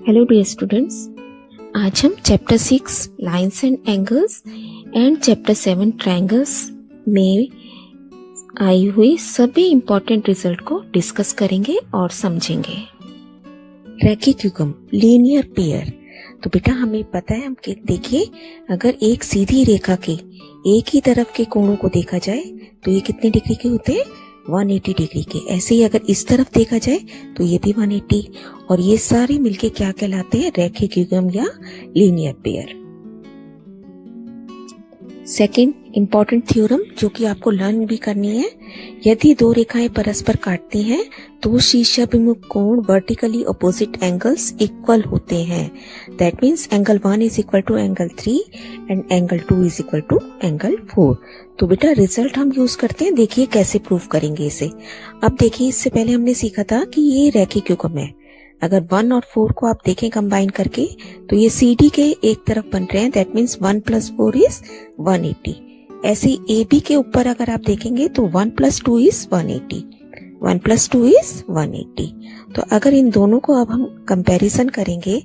Hello dear students, आज हम chapter 6 lines and angles and chapter 7 triangles में आई हुई सभी इम्पोर्टेंट रिजल्ट को डिस्कस करेंगे और समझेंगे। रेखिक्यूगम लीनियर पेयर। तो बेटा हमें पता है, हम देखिए अगर एक सीधी रेखा के एक ही तरफ के कोणों को देखा जाए तो ये कितने डिग्री के होते हैं? 180 डिग्री के। ऐसे ही अगर इस तरफ देखा जाए तो ये भी 180, और ये सारे मिलके क्या कहलाते हैं? रेखिक्यूगम या linear pair. Second important theorem जो कि आपको लर्न भी करनी है, यदि दो रेखाएं परस्पर काटती हैं तो शीर्षाभिमुख कोण वर्टिकली अपोजिट एंगल्स इक्वल होते हैं। That means angle 1 is equal to angle 3 and angle 2 is equal to angle 4। तो बेटा रिजल्ट हम यूज करते हैं, देखिए कैसे प्रूव करेंगे इसे। अब देखिए इससे पहले हमने सीखा था कि ये रेखिक्यूगम है। अगर 1 और 4 को आप देखें कंबाइन करके तो ये CD के एक तरफ बन रहे हैं। That means 1 + 4 is 180। ऐसे ही AB के ऊपर अगर आप देखेंगे तो 1 + 2 इज 180, 1 + 2 इज 180। तो अगर इन दोनों को अब हम कंपैरिजन करेंगे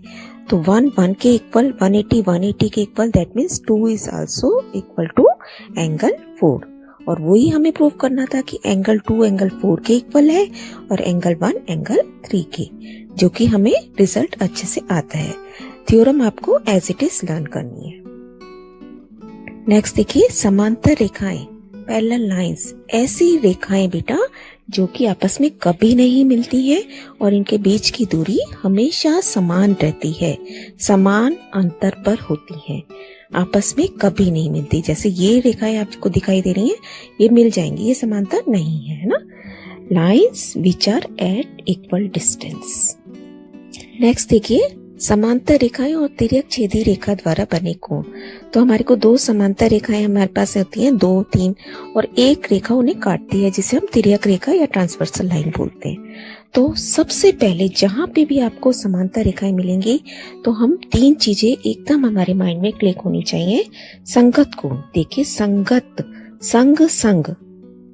तो 1 1 के इक्वल, 180 180 के equal, that means 2 is also equal to angle 4। और वही हमें प्रूव करना था कि एंगल 2 एंगल 4 के इक्वल है और एंगल 1 एंगल 3 के, जो कि हमें रिजल्ट अच्छे से आता है। थ्योरम आपको एज इट इज लर्न करनी है। नेक्स्ट देखिए समांतर रेखाएं, पैरेलल लाइंस। ऐसी रेखाएं बेटा जो कि आपस में कभी नहीं मिलती है और इनके बीच की दूरी हमेशा समान रहती है, समान अंतर पर होती है, आपस में कभी नहीं मिलती। जैसे ये रेखाएं आपको दिखाई दे रही हैं, ये मिल जाएंगी, ये समांतर नहीं है ना। Lines which are at equal distance. Next देखिए समांतर रेखाएं और तिर्यक छेदी रेखा द्वारा बने कोण। तो हमारे को दो समांतर रेखाएं हमारे पास होती हैं, 2 3, और एक रेखा उन्हें काटती है जिसे हम तिर्यक रेखा या ट्रांसवर्सल लाइन बोलते हैं। तो सबसे पहले जहां पे भी आपको समांतर रेखाएं मिलेंगी तो हम 3 चीजें एकदम हमारे माइंड में क्लिक होनी चाहिए। संगत कोण, देखिए संगत, संग संग,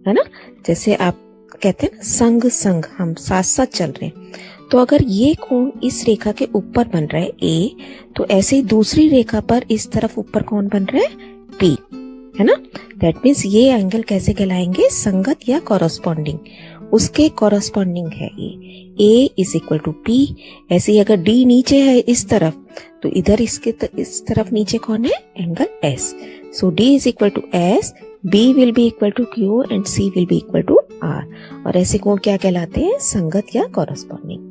है ना, जैसे आप कहते हैं ना संग संग, हम साथ साथ चल रहे हैं। तो अगर ये कोण इस रेखा के ऊपर बन रहा है A, तो ऐसे ही दूसरी रेखा पर इस तरफ ऊपर कौन बन रहा है? P, है ना। दैट मीन्स ये एंगल कैसे कहलाएंगे? संगत या कॉरस्पॉन्डिंग, उसके कॉरस्पॉन्डिंग है ये। A is equal to P। ऐसे ही अगर D नीचे है इस तरफ तो इधर इसके इस तरफ नीचे कौन है? Angle S। So D is equal to S, B will be equal to Q and C will be equal to R। और ऐसे कोण क्या कहलाते हैं? संगत या कॉरस्पॉन्डिंग।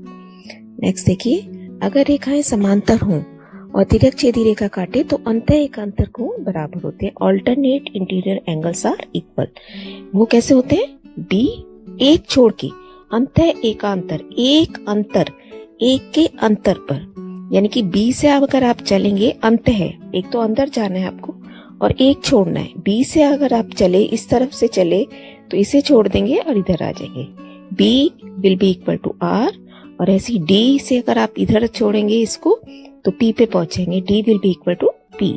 नेक्स्ट देखिए अगर रेखाएं समांतर हों और तिर्यक छेदी रेखा काटे तो अंतः एकांतर कोण बराबर होते हैं। Alternate interior angles are equal. वो कैसे होते हैं? B एक छोड़ के, अंतः एकांतर, एक अंतर, एक के अंतर पर, यानी कि B से अगर आप चलेंगे, अंत है, एक तो अंदर जाना है आपको और एक छोड़ना है। B से अगर आप चले, इस तरफ से चले तो इसे छोड़ देंगे और इधर आ जाएंगे, B will be equal to R। और ऐसी D से अगर आप इधर छोड़ेंगे इसको तो P पे पहुंचेंगे, D will be equal to P।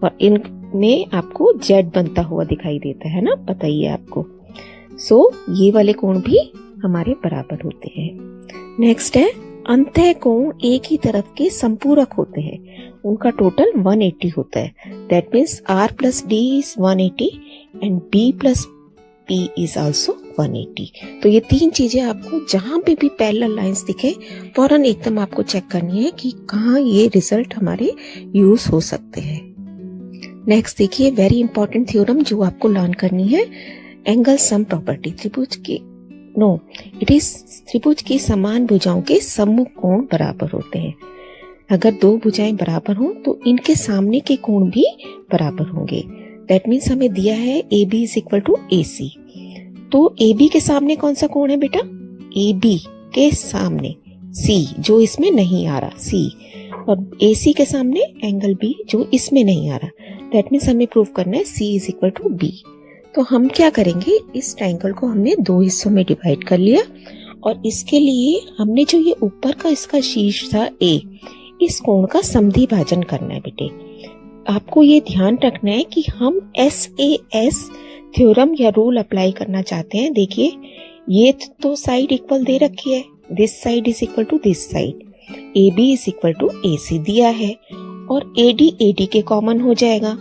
और इनमें आपको Z बनता हुआ दिखाई देता है ना, पता ही है आपको। सो ये वाले कोण भी हमारे बराबर होते हैं। नेक्स्ट है अंतः कोण एक ही तरफ के संपूरक होते हैं, उनका टोटल 180 होता है। That means R plus D is 180 and B plus P is also 180। तो ये 3 चीजें आपको जहां पे भी पैरेलल लाइंस दिखे फौरन एकदम आपको चेक करनी है कि कहाँ ये रिजल्ट हमारे यूज हो सकते हैं। नेक्स्ट देखिए वेरी इंपॉर्टेंट थ्योरम जो आपको लर्न करनी है, एंगल सम प्रॉपर्टी। त्रिभुज की समान भुजाओं के सम्मुख कोण बराबर होते हैं। अगर 2 भुजाएं बराबर हों तो इनके सामने के कोण भी बराबर होंगे। दैट मीन्स हमें दिया है AB is equal to AC। तो AB के सामने कौन सा कोण है बेटा? AB के सामने C, जो इसमें नहीं आ रहा, C, और AC के सामने एंगल B जो इसमें नहीं आ रहा। दैट मीन्स हमें प्रूव करना है C is equal to B। तो हम क्या करेंगे, इस ट्रायंगल को हमने 2 हिस्सों में डिवाइड कर लिया और इसके लिए हमने जो ये ऊपर का इसका शीर्ष था A, इस कोण का समद्वि भाजन करना है बेटे। आपको ये ध्यान रखना है कि हम SAS थ्योरम या रूल अप्लाई करना चाहते हैं। देखिए ये तो साइड इक्वल दे रखी है, this side is equal to this side, AB is equal to AC दिया है और AD के कॉमन हो जाएगा,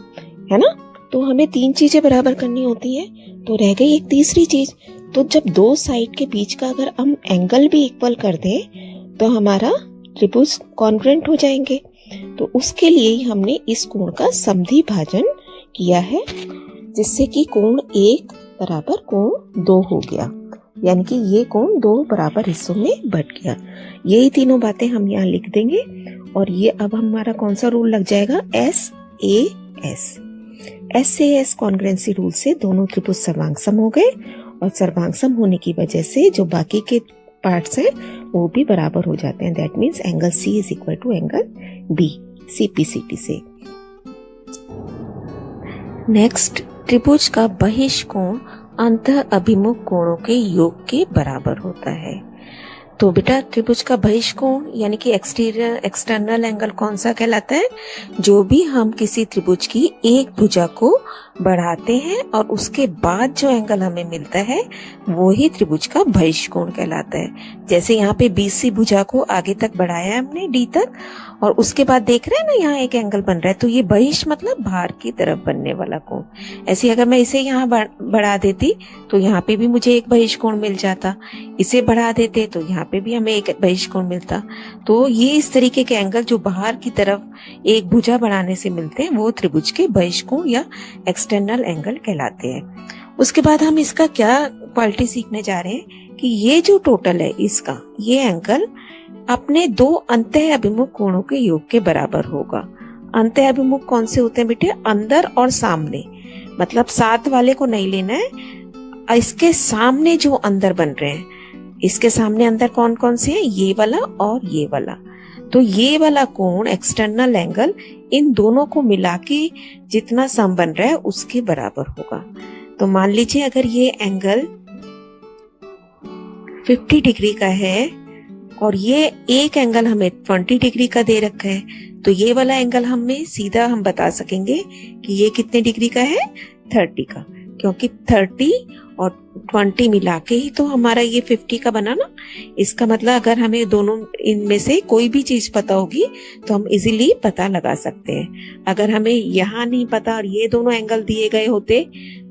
है ना। तो हमें 3 चीजें बराबर करनी होती है, तो रह गई एक तीसरी चीज। तो जब दो साइड के बीच का अगर हम एंगल भी इक्वल कर दें तो हमारा त्रिभुज कॉन्ग्रुएंट हो जाएंगे। तो उसके लिए ही हमने इस कोण का समद्वि भाजन किया है, जिससे कि कोण 1 बराबर कोण 2 हो गया, यानी कि ये कोण 2 बराबर हिस्सों में बट गया। यही तीनों बातें हम यहाँ लिख देंगे और ये अब हमारा कौन सा रूल लग जाएगा, SAS कॉन्ग्रुएंसी रूल से दोनों त्रिभुज सर्वांगसम हो गए और सर्वांगसम होने की वजह से जो बाकी के पार्ट्स हैं वो भी बराबर हो जाते हैं। That means angle C is equal to angle B CPCT से। नेक्स्ट, त्रिभुज का बहिष्कोण अंतः अभिमुख कोणों के योग के बराबर होता है। तो बेटा त्रिभुज का बहिष्कोण यानी कि एक्सटर्नल एंगल कौन सा कहलाता है, जो भी हम किसी त्रिभुज की एक भुजा को बढ़ाते हैं और उसके बाद जो एंगल हमें मिलता है वो ही त्रिभुज का बहिष्कोण कहलाता है। जैसे यहाँ पे BC भुजा को आगे तक बढ़ाया है हमने D तक और उसके बाद देख रहे हैं ना यहाँ एक एंगल बन रहा है, तो ये बहिष मतलब बाहर की तरफ बनने वाला कोण। ऐसे अगर मैं इसे यहाँ बढ़ा देती तो यहाँ पे भी मुझे एक बहिष्कोण मिल जाता, इसे बढ़ा देते तो यहाँ पे भी हमें एक बहिष्कोण मिलता। तो ये इस तरीके के एंगल जो बाहर की तरफ एक भुजा बढ़ाने से मिलते हैं वो त्रिभुज के बहिष्कोण या एक्सटर्नल एंगल कहलाते हैं। उसके बाद हम इसका क्या क्वालिटी सीखने जा रहे हैं कि ये जो टोटल है इसका ये एंगल अपने दो अंतः अभिमुख कोणों के योग के बराबर होगा। अंतः अभिमुख कौन से होते हैं बेटे, अंदर और सामने, मतलब साथ वाले को नहीं लेना है, इसके सामने जो अंदर बन रहे हैं, इसके सामने अंदर कौन कौन से हैं, ये वाला और ये वाला। तो ये वाला कोण एक्सटर्नल एंगल इन दोनों को मिला के जितना सम बन रहा है उसके बराबर होगा। तो मान लीजिए अगर ये एंगल 50 डिग्री का है और ये एक एंगल हमें 20 डिग्री का दे रखा है, तो ये वाला एंगल हमें सीधा हम बता सकेंगे कि ये कितने डिग्री का है, 30 का, क्योंकि 30 और 20 मिला के ही तो हमारा ये 50 का बना ना। इसका मतलब अगर हमें दोनों इनमें से कोई भी चीज पता होगी तो हम इजीली पता लगा सकते हैं। अगर हमें यहाँ नहीं पता और ये दोनों एंगल दिए गए होते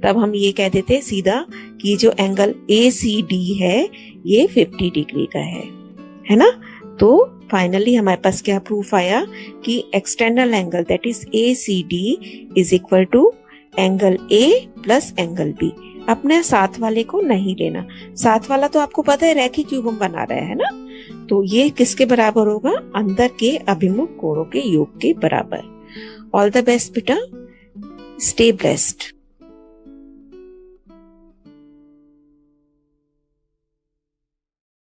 तब हम ये कह देते सीधा कि जो एंगल ACD है ये 50 डिग्री का है ना। तो फाइनली हमारे पास क्या प्रूफ आया कि external angle that is ACD is equal to angle A plus angle B। अपने साथ वाले को नहीं लेना, साथ वाला तो आपको पता है रेखी क्यूब हम बना रहे हैं ना, तो ये किसके बराबर होगा, अंदर के अभिमुख कोणों के योग के बराबर। ऑल द बेस्ट बेटा, स्टे ब्लेस्ड।